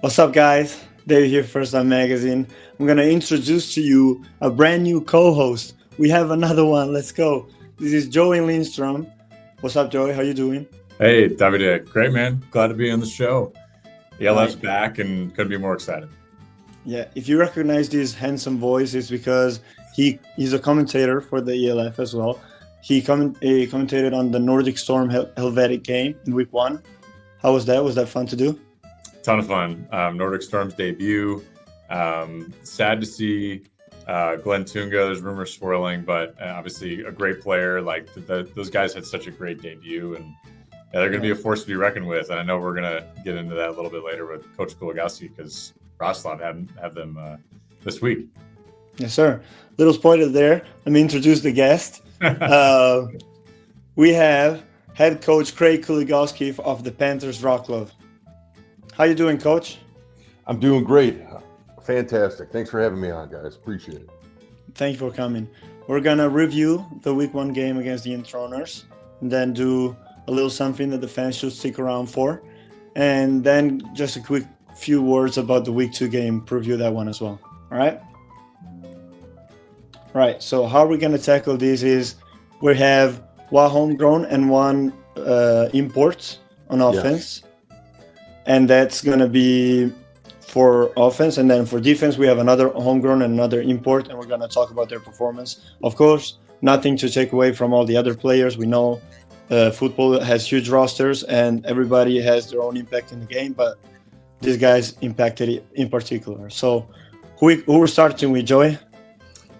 What's up, guys? Dave here, First Time Magazine. I'm going to introduce to you a brand new co host. We have another one. Let's go. This is Joey Lindstrom. What's up, Joey? How you doing? Hey, Davide. Great, man. Glad to be on the show. All ELF's right. back and couldn't be more excited. Yeah, if you recognize this handsome voice, it's because he's a commentator for the ELF as well. He commentated on the Nordic Storm Helvetic game in week one. How was that? Was that fun to do? Ton of fun. Nordic Storm's debut. Sad to see Glenn Tunga. There's rumors swirling, but obviously a great player. Like those guys had such a great debut, and they're going to be a force to be reckoned with. And I know we're going to get into that a little bit later with Coach Kuligowski because Wroclaw have them this week. Yes, sir. Little spoiler there. Let me introduce the guest. We have head coach Craig Kuligowski of the Panthers Wroclaw. How you doing, Coach? I'm doing great. Fantastic. Thanks for having me on, guys. Appreciate it. Thank you for coming. We're going to review the week one game against the Enthroners and then do a little something that the fans should stick around for. And then just a quick few words about the week two game, preview that one as well. All right? Right. So how we're going to tackle this is we have one homegrown and one import on offense. And that's going to be for offense. And then for defense, we have another homegrown and another import. And we're going to talk about their performance. Of course, nothing to take away from all the other players. We know football has huge rosters and everybody has their own impact in the game. But these guys impacted it in particular. So who we're starting with, Joey?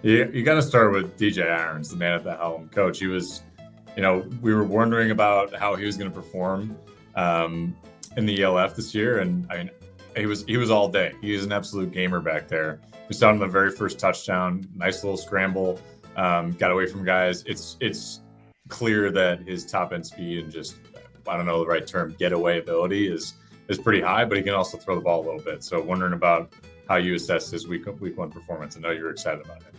You got to start with DJ Irons, the man at the helm. Coach, he was, we were wondering about how he was going to perform in the ELF this year, and I mean, he was all day. He was an absolute gamer back there. We saw him in the very first touchdown, nice little scramble, got away from guys. It's clear that his top end speed and just, I don't know the right term, getaway ability is pretty high, but he can also throw the ball a little bit. So wondering about how you assess his week one performance. I know you're excited about it.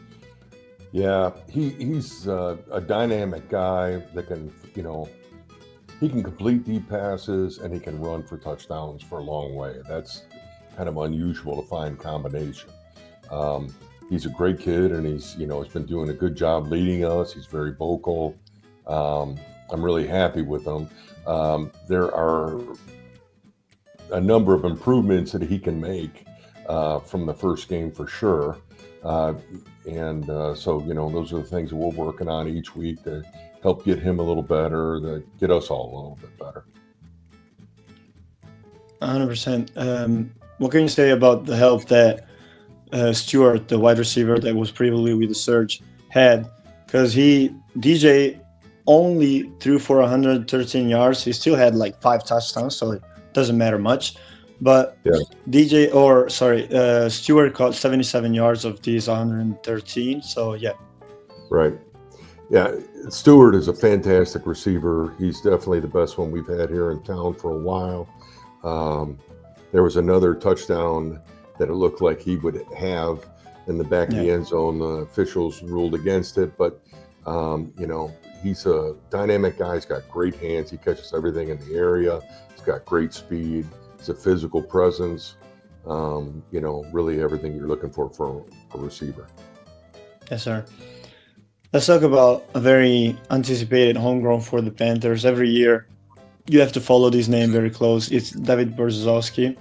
Yeah, he's a dynamic guy that can, he can complete deep passes and he can run for touchdowns for a long way. That's kind of unusual to find combination. He's a great kid and he's been doing a good job leading us. He's very vocal. I'm really happy with him. There are a number of improvements that he can make from the first game for sure. So, those are the things that we're working on each week to help get him a little better, to get us all a little bit better. 100%. What can you say about the help that Stewart, the wide receiver that was previously with the Surge, had? Because DJ only threw for 113 yards. He still had like 5 touchdowns, so it doesn't matter much. But Stewart caught 77 yards of these 113. So, yeah. Right. Yeah, Stewart is a fantastic receiver. He's definitely the best one we've had here in town for a while. There was another touchdown that it looked like he would have in the back of the end zone. The officials ruled against it, but, he's a dynamic guy. He's got great hands. He catches everything in the area. He's got great speed. He's a physical presence. Really everything you're looking for a receiver. Yes, sir. Let's talk about a very anticipated homegrown for the Panthers. Every year, you have to follow this name very close. It's David Berzozowski.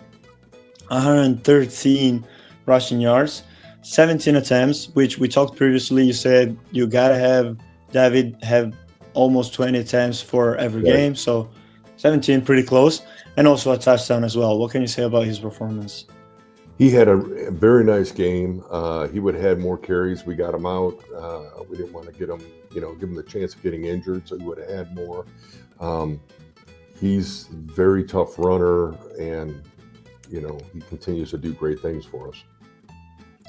113 rushing yards, 17 attempts, which we talked previously. You said you got to have David have almost 20 attempts for every game. So 17, pretty close. And also a touchdown as well. What can you say about his performance? He had a very nice game. He would have had more carries. We got him out. We didn't want to get him, give him the chance of getting injured, so he would have had more. He's a very tough runner, and, he continues to do great things for us.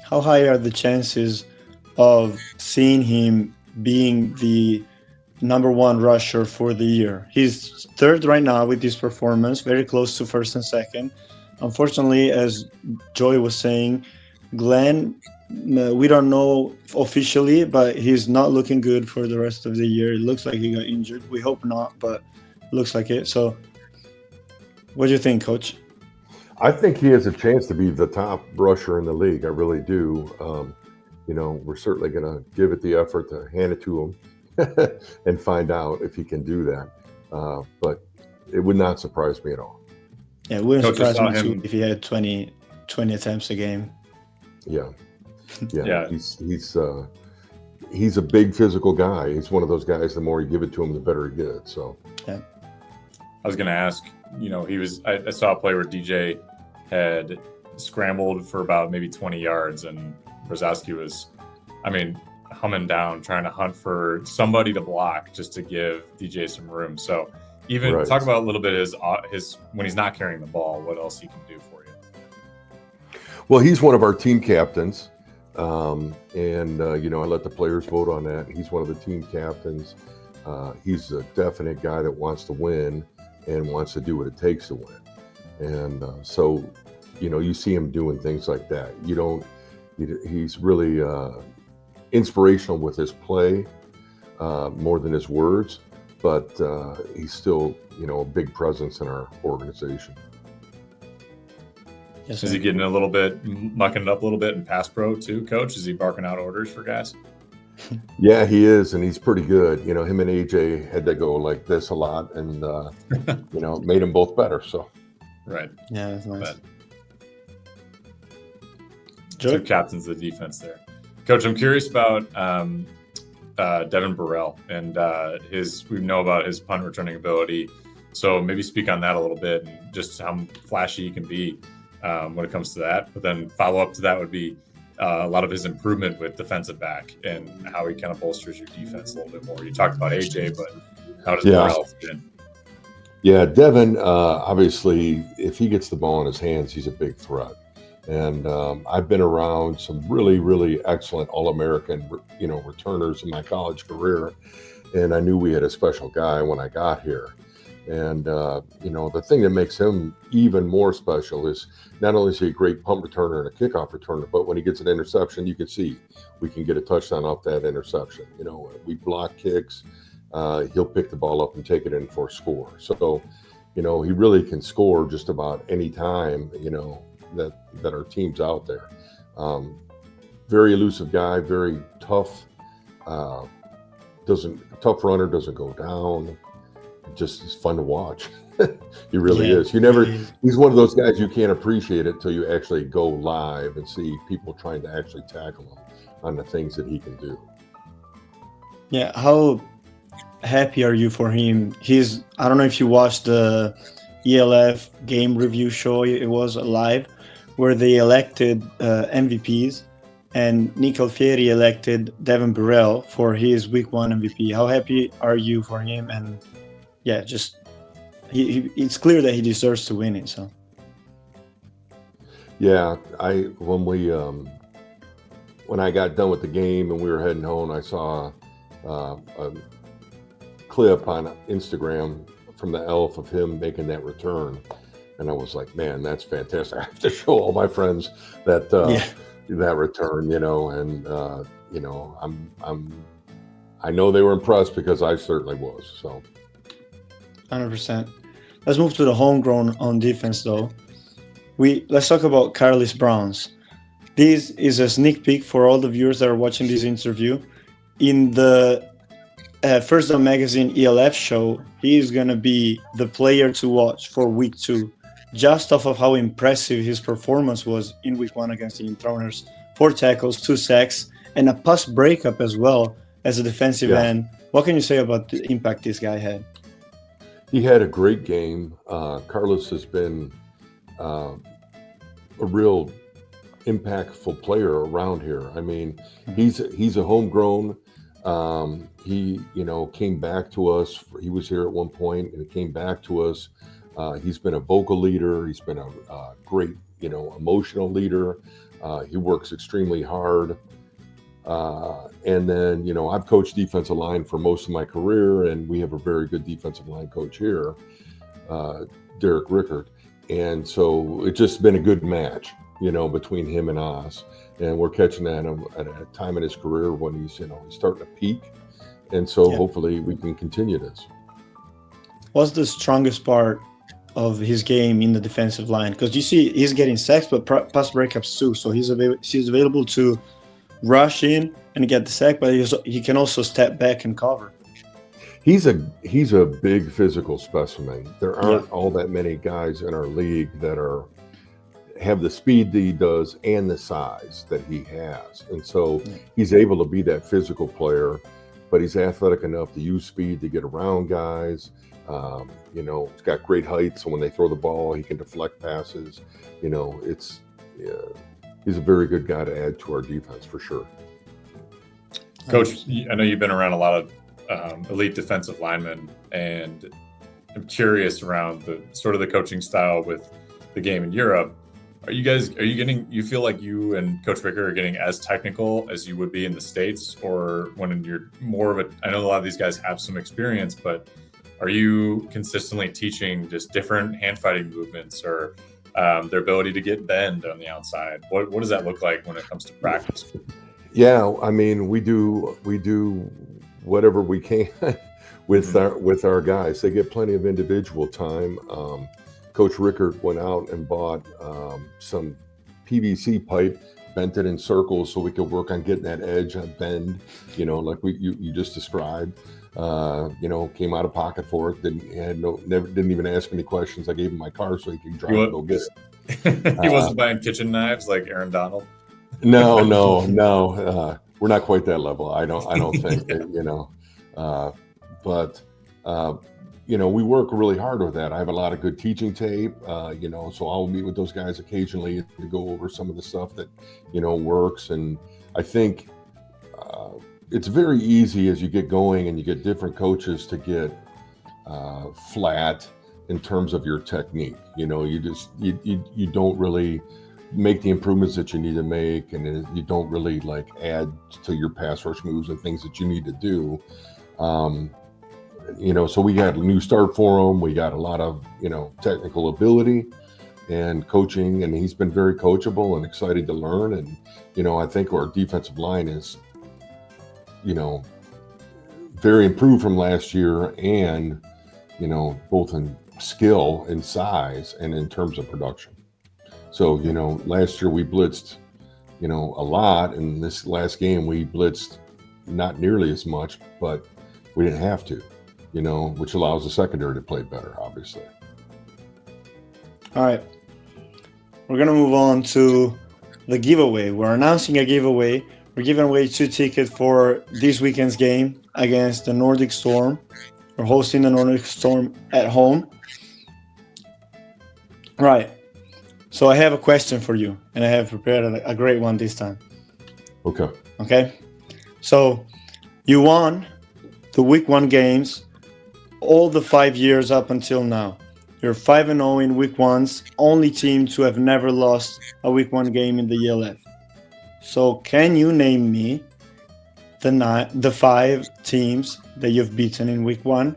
How high are the chances of seeing him being the number one rusher for the year? He's third right now with this performance, very close to first and second. Unfortunately, as Joy was saying, Glenn, we don't know officially, but he's not looking good for the rest of the year. It looks like he got injured. We hope not, but it looks like it. So what do you think, Coach? I think he has a chance to be the top rusher in the league. I really do. We're certainly going to give it the effort to hand it to him and find out if he can do that. But it would not surprise me at all. Yeah, it wouldn't surprise me too if he had 20 attempts a game. Yeah. He's a big physical guy. He's one of those guys. The more you give it to him, the better he gets. So yeah. I was going to ask. I saw a play where DJ had scrambled for about maybe 20 yards, and Brzezowski was, humming down, trying to hunt for somebody to block just to give DJ some room. So even talk about a little bit his when he's not carrying the ball, what else he can do for you. Well, he's one of our team captains. I let the players vote on that. He's one of the team captains. He's a definite guy that wants to win and wants to do what it takes to win. And so you see him doing things like that. He's really inspirational with his play more than his words, but he's still, a big presence in our organization. Yes, is he getting mucking it up a little bit in pass pro too, Coach? Is he barking out orders for guys? Yeah, he is, and he's pretty good. Him and AJ had to go like this a lot, and made them both better. So, right. Yeah, that's nice. Two captains of the defense there, Coach. I'm curious about Devin Burrell and we know about his punt returning ability. So maybe speak on that a little bit and just how flashy he can be when it comes to that. But then follow up to that would be a lot of his improvement with defensive back and how he kind of bolsters your defense a little bit more. You talked about AJ, but how does Burrell fit in? Yeah, Devin, obviously, if he gets the ball in his hands, he's a big threat. And I've been around some really, really excellent All-American, returners in my college career. And I knew we had a special guy when I got here. And, the thing that makes him even more special is not only is he a great punt returner and a kickoff returner, but when he gets an interception, you can see we can get a touchdown off that interception. We block kicks. He'll pick the ball up and take it in for a score. So, he really can score just about any time, that our team's out there. Very elusive guy, very tough. Tough runner, doesn't go down. Just is fun to watch. He really is. He's one of those guys you can't appreciate it till you actually go live and see people trying to actually tackle him on the things that he can do. Yeah, how happy are you for him? I don't know if you watched the ELF game review show, it was live, where they elected MVPs, and Nick Alfieri elected Devin Burrell for his Week 1 MVP. How happy are you for him? And yeah, just it's clear that he deserves to win it. So yeah, when I got done with the game and we were heading home, I saw a clip on Instagram from the Elf of him making that return, and I was like, man, that's fantastic. I have to show all my friends that that return, I know they were impressed because I certainly was. So 100%. Let's move to the homegrown on defense, though. Let's talk about Carlis Browns. This is a sneak peek for all the viewers that are watching this interview. In the First Down Magazine ELF show, he is going to be the player to watch for Week 2, just off of how impressive his performance was in Week 1 against the Inthroners. 4 tackles, 2 sacks, and a pass breakup as well as a defensive end. What can you say about the impact this guy had? He had a great game. Carlos has been a real impactful player around here. I mean, he's a homegrown. He came back to us. He was here at one point and he came back to us. He's been a vocal leader. He's been a great, emotional leader. He works extremely hard. And then, I've coached defensive line for most of my career, and we have a very good defensive line coach here, Derek Rickard. And so it's just been a good match, between him and us. And we're catching that at a time in his career when he's, he's starting to peak. And so hopefully we can continue this. What's the strongest part of his game in the defensive line, because you see he's getting sacks but pass breakups too. So he's available to rush in and get the sack, but he can also step back and cover. He's a big physical specimen. There aren't all that many guys in our league that have the speed that he does and the size that he has, and so he's able to be that physical player, but he's athletic enough to use speed to get around guys. You know, he's got great height, so when they throw the ball, he can deflect passes. You know, he's a very good guy to add to our defense for sure. Coach, I know you've been around a lot of elite defensive linemen, and I'm curious around the sort of the coaching style with the game in Europe. You feel like you and Coach Ricker are getting as technical as you would be in the States, or when you're more of I know a lot of these guys have some experience, but are you consistently teaching just different hand fighting movements or their ability to get bend on the outside? What does that look like when it comes to practice? Yeah, I mean, we do whatever we can with our guys. They get plenty of individual time. Coach Rickard went out and bought some PVC pipe, bent it in circles so we could work on getting that edge on bend, you know, like you just described. You know, came out of pocket for it. Didn't even ask any questions. I gave him my car so he could drive and go get it. He wasn't buying kitchen knives like Aaron Donald. No. We're not quite that level. I don't think you know, but you know, we work really hard with that. I have a lot of good teaching tape, you know, so I'll meet with those guys occasionally to go over some of the stuff that, you know, works. And I think it's very easy as you get going and you get different coaches to get flat in terms of your technique. You know, you don't really make the improvements that you need to make, and you don't really like add to your pass rush moves and things that you need to do. You know, so we got a new start for him. We got a lot of, you know, technical ability and coaching, and he's been very coachable and excited to learn. And, you know, I think our defensive line is, you know, very improved from last year, and, you know, both in skill and size and in terms of production. So, you know, last year we blitzed, you know, a lot, and this last game we blitzed not nearly as much, but we didn't have to, you know, which allows the secondary to play better, obviously. All right. We're going to move on to the giveaway. We're announcing a giveaway. We're giving away 2 tickets for this weekend's game against the Nordic Storm. We're hosting the Nordic Storm at home. Right. So I have a question for you, and I have prepared a great one this time. Okay. So you won the Week 1 games all the 5 years up until now. You're 5-0 in Week 1's, only team to have never lost a Week 1 game in the ELF. So can you name me the 5 teams that you've beaten in Week 1?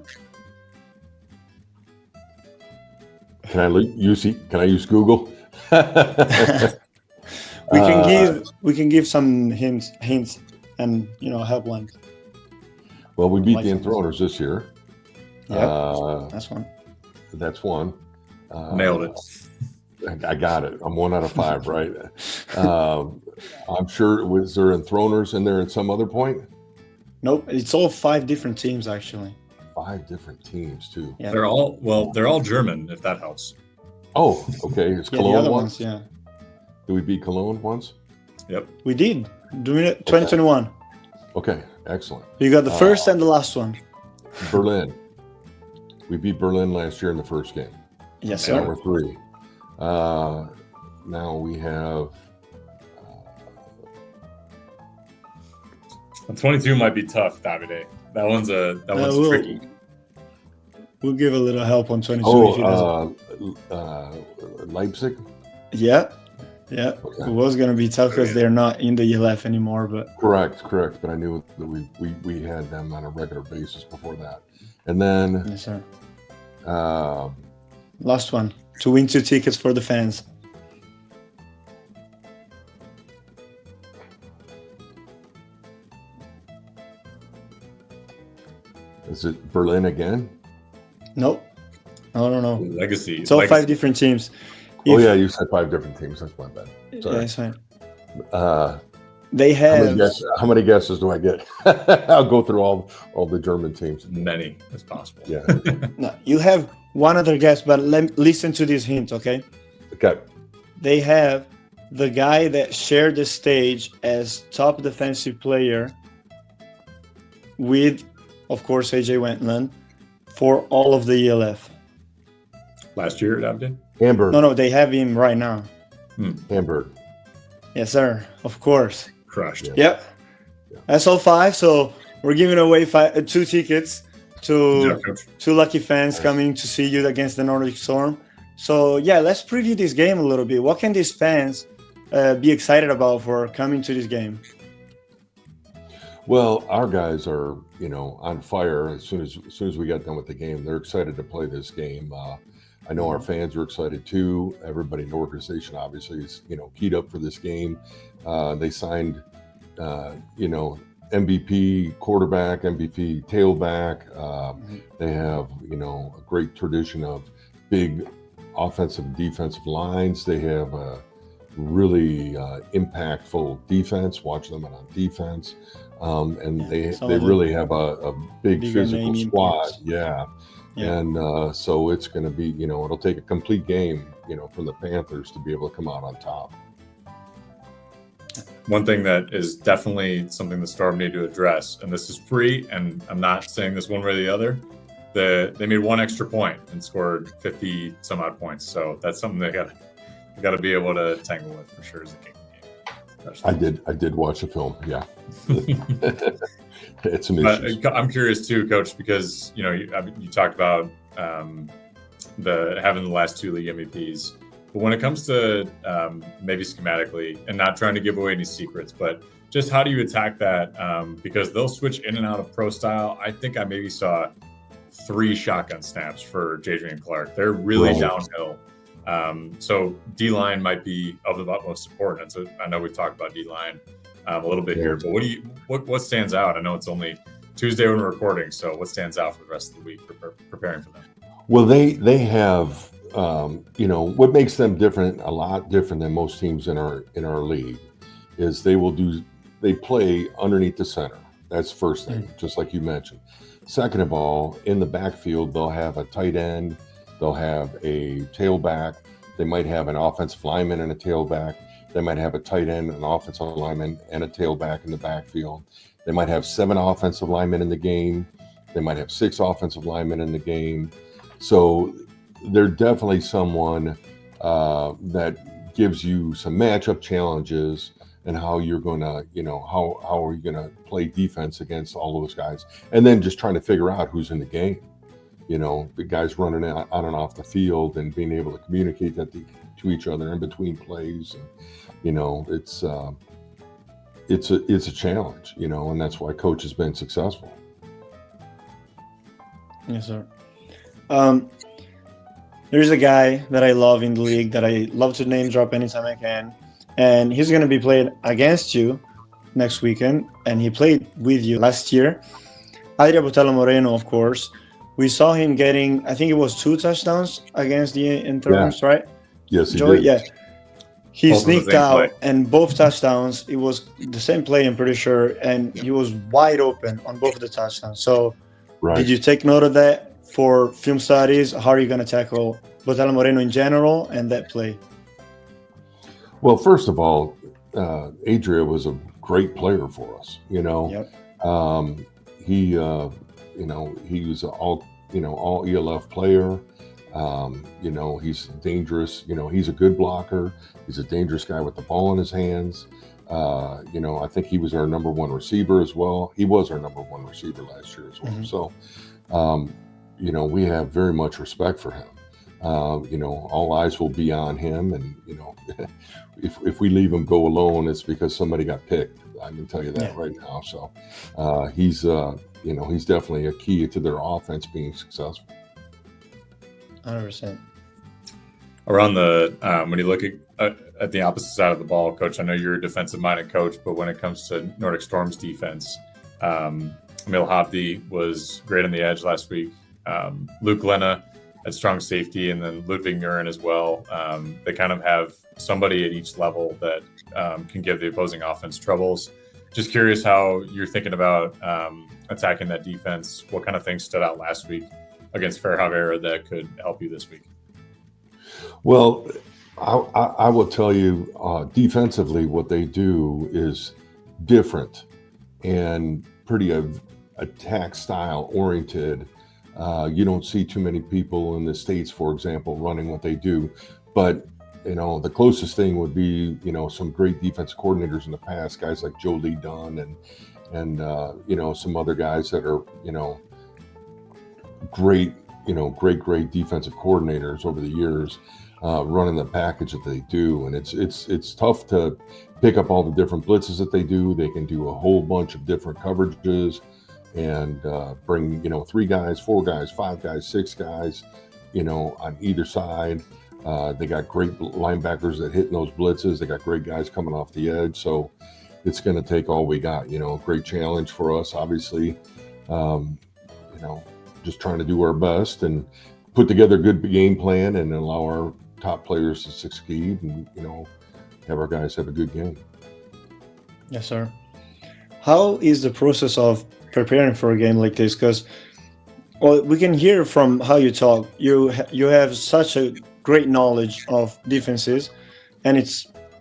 Can I use Google? We can give some hints and, you know, helplines. Well, we beat the Enthroners this year. Yeah, that's one. That's one. Nailed it. I got it. I'm 1 out of 5, right? I'm sure. Was there Enthroners in there at some other point? Nope. It's all 5 different teams, actually. 5 different teams, too. Yeah. They're all German, if that helps. Oh, okay. It's Cologne the other once? ones, yeah. Did we beat Cologne once? Yep. We did. Doing it 2021. Okay, excellent. You got the first and the last one. Berlin. We beat Berlin last year in the first game. Yes, sir. Number 3. Now we have... 22 might be tough, Davide. That one's tricky. We'll give a little help on 22 if he doesn't. Leipzig? Yeah. Okay. It was going to be tough because they're not in the ELF anymore. But Correct. But I knew that we had them on a regular basis before that. And then... Yes, sir. Last one. To win 2 tickets for the fans. Is it Berlin again? Nope. I don't know. Legacy. It's all Legacy. 5 different teams. Oh yeah, you said 5 different teams. That's my bad. Sorry. Yeah, it's fine. How They have many guesses do I get? I'll go through all the German teams. Many as possible. Yeah. no. You have one other guess, but listen to this hint, okay? Okay. They have the guy that shared the stage as top defensive player with, of course, AJ Wentland for all of the ELF. Last year it happened. Hamburg. No, they have him right now. Hamburg. Yes, sir. Of course. Crushed. Yep. That's all 5. So we're giving away 2 tickets to 2 lucky fans coming to see you against the Nordic Storm. So yeah, let's preview this game a little bit. What can these fans be excited about for coming to this game? Well, our guys are, on fire. As soon as we got done with the game, they're excited to play this game. I know our fans are excited too. Everybody in the organization obviously is, keyed up for this game. They signed, MVP quarterback, MVP tailback. They have, a great tradition of big offensive and defensive lines. They have a really impactful defense. Watch them on defense. And they really have a big physical squad. Yeah. And so it's going to be, it'll take a complete game, from the Panthers to be able to come out on top. One thing that is definitely something the Storm need to address, and this is free, and I'm not saying this one way or the other, they made 1 extra point and scored 50 some odd points. So that's something they got to be able to tangle with for sure as a game. I did watch the film. Yeah. It's amazing. I'm curious too, Coach, because you talked about having the last 2 league MVPs, but when it comes to maybe schematically and not trying to give away any secrets, but just how do you attack that? Because they'll switch in and out of pro style. I think I maybe saw 3 shotgun snaps for Jadrian Clark. They're really downhill. So D-line might be of the utmost importance. I know we talked about D-line a little bit here, but what stands out? I know it's only Tuesday when we're recording, so what stands out for the rest of the week preparing for them? Well, they have, what makes them a lot different than most teams in our league is they play underneath the center. That's first thing, just like you mentioned. Second of all, in the backfield, they'll have a tight end. They'll have a tailback. They might have an offensive lineman and a tailback. They might have a tight end, an offensive lineman, and a tailback in the backfield. They might have 7 offensive linemen in the game. They might have 6 offensive linemen in the game. So they're definitely someone that gives you some matchup challenges and how you're going to, how are you going to play defense against all those guys? And then just trying to figure out who's in the game. The guys running on and off the field and being able to communicate that to each other in between plays. And, it's a challenge, and that's why coach has been successful. Yes, sir. There's a guy that I love in the league that I love to name drop anytime I can. And he's going to be playing against you next weekend. And he played with you last year. Adria Botella Moreno, of course. We saw him getting, I think it was 2 touchdowns against the Interns, right? Yes, he did. Yeah. He Both sneaked out, and both touchdowns, it was the same play, I'm pretty sure, and he was wide open on both of the touchdowns. So did you take note of that for film studies? How are you going to tackle Botella Moreno in general and that play? Well, first of all, Adria was a great player for us, Yep. He was all ELF player. He's dangerous. He's a good blocker. He's a dangerous guy with the ball in his hands. I think he was our number 1 receiver as well. He was our number 1 receiver last year as well. Mm-hmm. So, we have very much respect for him. All eyes will be on him. And, if we leave him go alone, it's because somebody got picked. I can tell you that right now. So he's definitely a key to their offense being successful. 100%. Around when you look at the opposite side of the ball, Coach, I know you're a defensive-minded coach, but when it comes to Nordic Storm's defense, Emil Hopdi was great on the edge last week. Luke Lena at strong safety, and then Ludwig Nguyen as well. They kind of have somebody at each level that can give the opposing offense troubles. Just curious how you're thinking about attacking that defense. What kind of things stood out last week against Fairhaven that could help you this week? Well, I will tell you, defensively, what they do is different and pretty attack style oriented. You don't see too many people in the States, for example, running what they do. But, the closest thing would be, some great defensive coordinators in the past, guys like Joe Lee Dunn and some other guys that are, great defensive coordinators over the years. Running the package that they do, and it's tough to pick up all the different blitzes that they do. They can do a whole bunch of different coverages and bring 3 guys, 4 guys, 5 guys, 6 guys, on either side. They got great linebackers that hit in those blitzes. They got great guys coming off the edge. So it's going to take all we got. Great challenge for us, obviously. Just trying to do our best and put together a good game plan and allow our top players to succeed and, have our guys have a good game. Yes, sir. How is the process of preparing for a game like this? Because we can hear from how you talk, you have such a great knowledge of defenses, and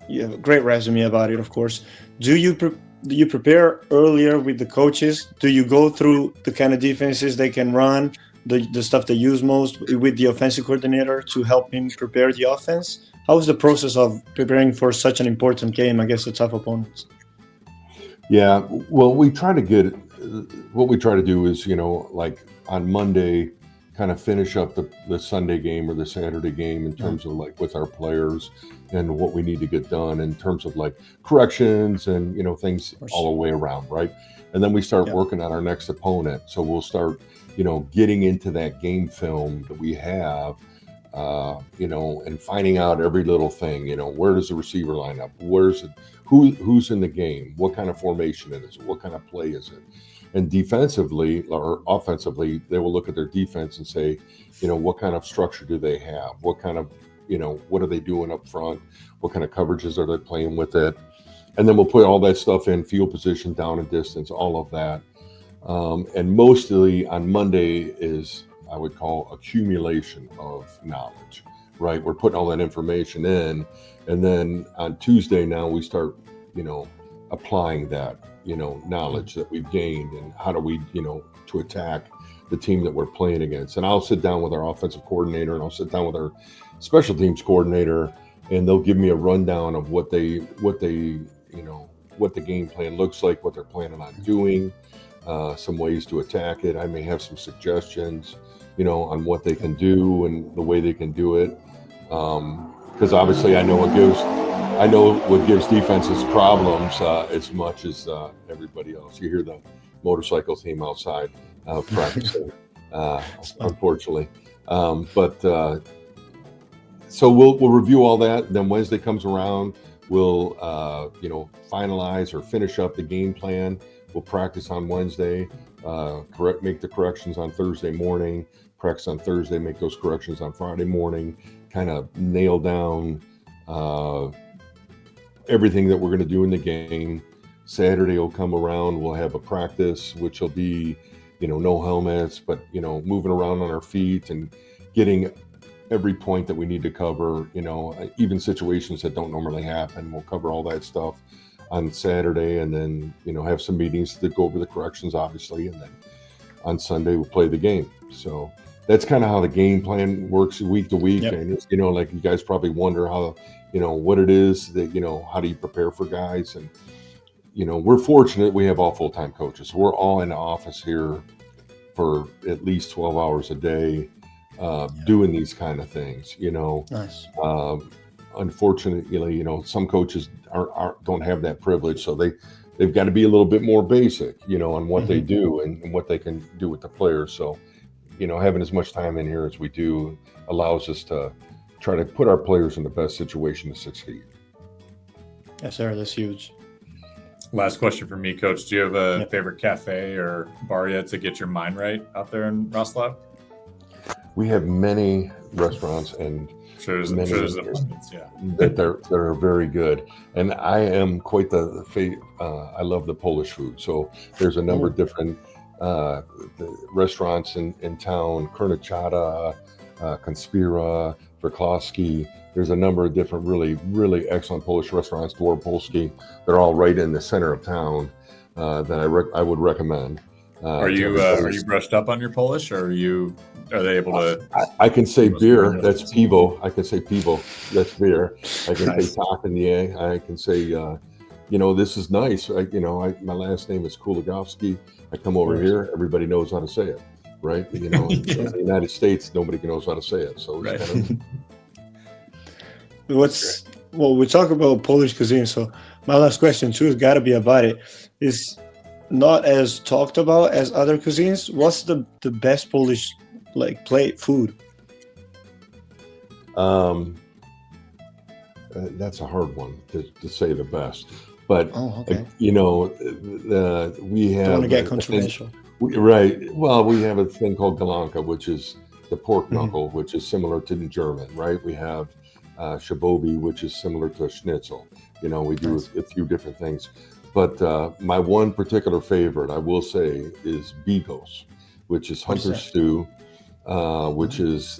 you have a great resume about it, of course. Do you prepare earlier with the coaches? Do you go through the kind of defenses they can run, the stuff they use most with the offensive coordinator to help him prepare the offense? How is the process of preparing for such an important game against a tough opponent? Yeah, well, what we try to do is, like on Monday, kind of finish up the Sunday game or the Saturday game in terms of like with our players and what we need to get done in terms of like corrections and, things all the way around, right? And then we start working on our next opponent. So we'll start getting into that game film that we have, and finding out every little thing, where does the receiver line up? Who's in the game? What kind of formation it is? What kind of play is it? And defensively or offensively, they will look at their defense and say, what kind of structure do they have? What kind of, what are they doing up front? What kind of coverages are they playing with it? And then we'll put all that stuff in, field position, down and distance, all of that. And mostly on Monday is, I would call, accumulation of knowledge, right? We're putting all that information in. And then on Tuesday now we start, applying that, knowledge that we've gained and how do we, to attack the team that we're playing against. And I'll sit down with our offensive coordinator and I'll sit down with our special teams coordinator, and they'll give me a rundown of what the game plan looks like, what they're planning on doing, some ways to attack it. I may have some suggestions, on what they can do and the way they can do it. Because obviously I know what gives defenses problems as much as everybody else. You hear the motorcycle team outside practicing, unfortunately. So we'll review all that. Then Wednesday comes around, we'll finalize or finish up the game plan. We'll practice on Wednesday, make the corrections on Thursday morning, practice on Thursday, make those corrections on Friday morning, kind of nail down everything that we're going to do in the game. Saturday will come around, we'll have a practice, which will be, no helmets, but, moving around on our feet and getting every point that we need to cover, even situations that don't normally happen. We'll cover all that stuff on Saturday, and then, have some meetings to go over the corrections, obviously. And then on Sunday, we'll play the game. So that's kind of how the game plan works week to week. Yep. And it's, like you guys probably wonder how, what it is that, how do you prepare for guys? And, we're fortunate we have all full-time coaches. We're all in the office here for at least 12 hours a day, doing these kind of things, Nice. Unfortunately, some coaches don't have that privilege. So they've got to be a little bit more basic, on what they do and what they can do with the players. So, having as much time in here as we do allows us to try to put our players in the best situation to succeed. Yes, sir. That's huge. Last question for me, Coach. Do you have a favorite cafe or bar yet to get your mind right out there in Wroclaw? we have many restaurants and there's abundance, yeah. that are very good. And I am quite I love the Polish food. So there's a number of different the restaurants in town, Kurnichata, Konspira, Wroclaw. There's a number of different really, really excellent Polish restaurants, Dwar Polski. They're all right in the center of town that I would recommend. Are you brushed up on your Polish, or are they able to? I can say beer. That's piwo. I can say piwo. That's beer. I can say takanie. I can say, this is nice. My last name is Kuligowski. I come over here. Everybody knows how to say it, right? In the United States, nobody knows how to say it. So it's kind of. We talk about Polish cuisine. So my last question too has got to be about it. Is not as talked about as other cuisines. What's the best Polish plate food? That's a hard one to say the best, but okay. We have. Don't want to get controversial. Right. Well, we have a thing called galanka, which is the pork knuckle, which is similar to the German, right? We have shabobi, which is similar to schnitzel. We do a few different things. But my one particular favorite, I will say, is bigos, which is hunter stew, which is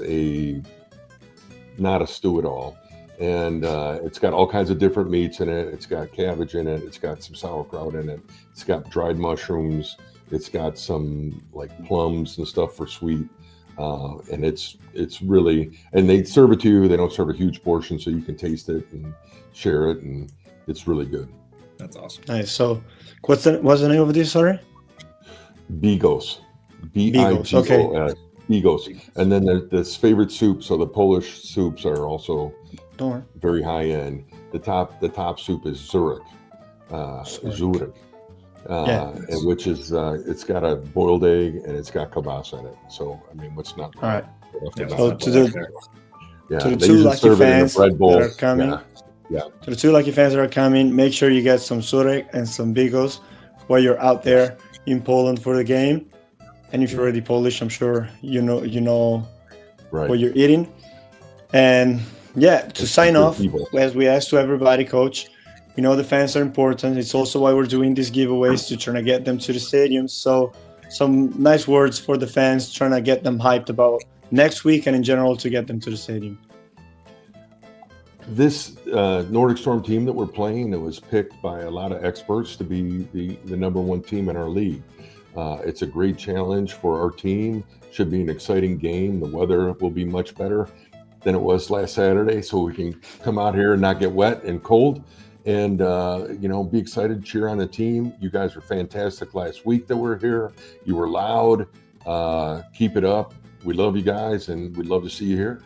not a stew at all. And it's got all kinds of different meats in it. It's got cabbage in it. It's got some sauerkraut in it. It's got dried mushrooms. It's got some plums and stuff for sweet. And it's really, and they serve it to you. They don't serve a huge portion, so you can taste it and share it, and it's really good. That's awesome. Nice. So, what's the name of this? Sorry. Bigos. Bigos. Okay. Bigos. And then there's this favorite soup. So the Polish soups are also very high end. The top soup is Zurich. Zurich. And which is it's got a boiled egg and it's got kielbasa in it. So what's not right? So to the two lucky fans that are coming. Yeah. To the two lucky fans that are coming, make sure you get some Zurich and some Bigos while you're out there in Poland for the game. And if you're already Polish, I'm sure you know what you're eating. And to sign off, as we asked to everybody, Coach, we know the fans are important. It's also why we're doing these giveaways, to try to get them to the stadium. So some nice words for the fans, trying to get them hyped about next week and in general to get them to the stadium. This Nordic Storm team that we're playing, it was picked by a lot of experts to be the number one team in our league. It's a great challenge for our team. Should be an exciting game. The weather will be much better than it was last Saturday, so we can come out here and not get wet and cold, and be excited, cheer on the team. You guys were fantastic last week that we're here. You were loud. Keep it up. We love you guys, and we'd love to see you here.